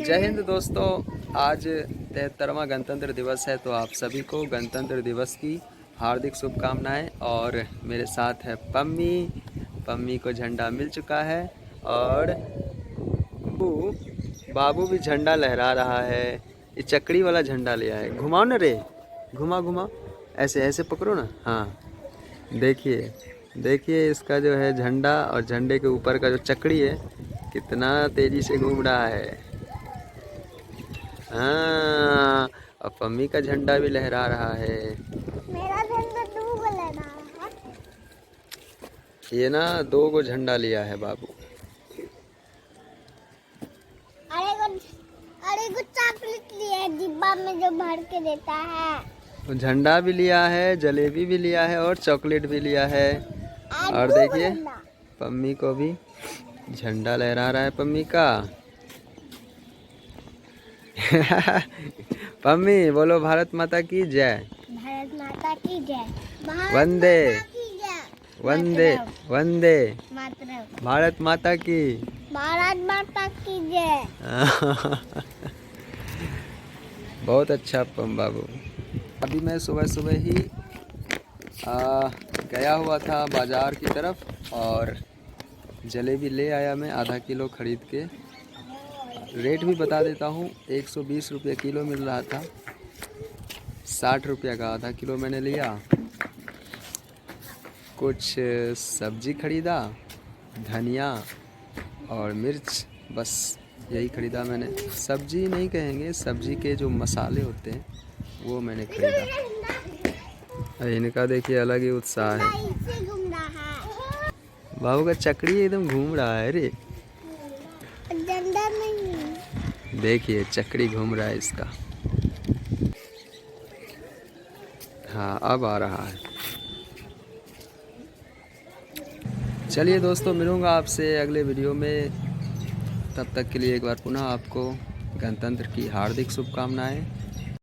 जय हिंद दोस्तों। आज 73वां गणतंत्र दिवस है, तो आप सभी को गणतंत्र दिवस की हार्दिक शुभकामनाएं। और मेरे साथ है पम्मी। पम्मी को झंडा मिल चुका है और बाबू भी झंडा लहरा रहा है। ये चक्री वाला झंडा लिया है। घुमाओ ना रे, घुमा घुमा, ऐसे ऐसे पकड़ो ना। हाँ, देखिए देखिए इसका जो है झंडा, और झंडे के ऊपर का जो चक्री है कितना तेजी से घूम रहा है। हाँ, और पम्मी का झंडा भी लहरा रहा है। मेरा झंडा दो को लेना है। ये ना 2 गो झंडा लिया है बाबू। अरे कुछ चॉकलेट लिया है डिब्बा में जो भर के देता है। तो झंडा भी लिया है, जलेबी भी लिया है और चॉकलेट भी लिया है। और देखिए पम्मी को भी झंडा लहरा रहा है पम्मी का। पम्मी बोलो भारत माता की जय। भारत माता की जय। वंदे वंदे वंदे मातरम। भारत माता की। भारत माता की जय। बहुत अच्छा पम बाबू। अभी मैं सुबह सुबह ही गया हुआ था बाज़ार की तरफ और जलेबी ले आया मैं आधा किलो ख़रीद के। रेट भी बता देता हूँ, 120 रुपये किलो मिल रहा था। 60 रुपये का आधा किलो मैंने लिया। कुछ सब्जी ख़रीदा, धनिया और मिर्च, बस यही ख़रीदा मैंने। सब्जी नहीं कहेंगे, सब्जी के जो मसाले होते हैं वो मैंने ख़रीदा। इनका देखिए अलग ही उत्साह है। बाबू का चक्री एकदम घूम रहा है रे। डंडा नहीं, देखिए चक्री घूम रहा है इसका। हाँ, अब आ रहा है। चलिए दोस्तों, मिलूँगा आपसे अगले वीडियो में। तब तक के लिए एक बार पुनः आपको गणतंत्र की हार्दिक शुभकामनाएं।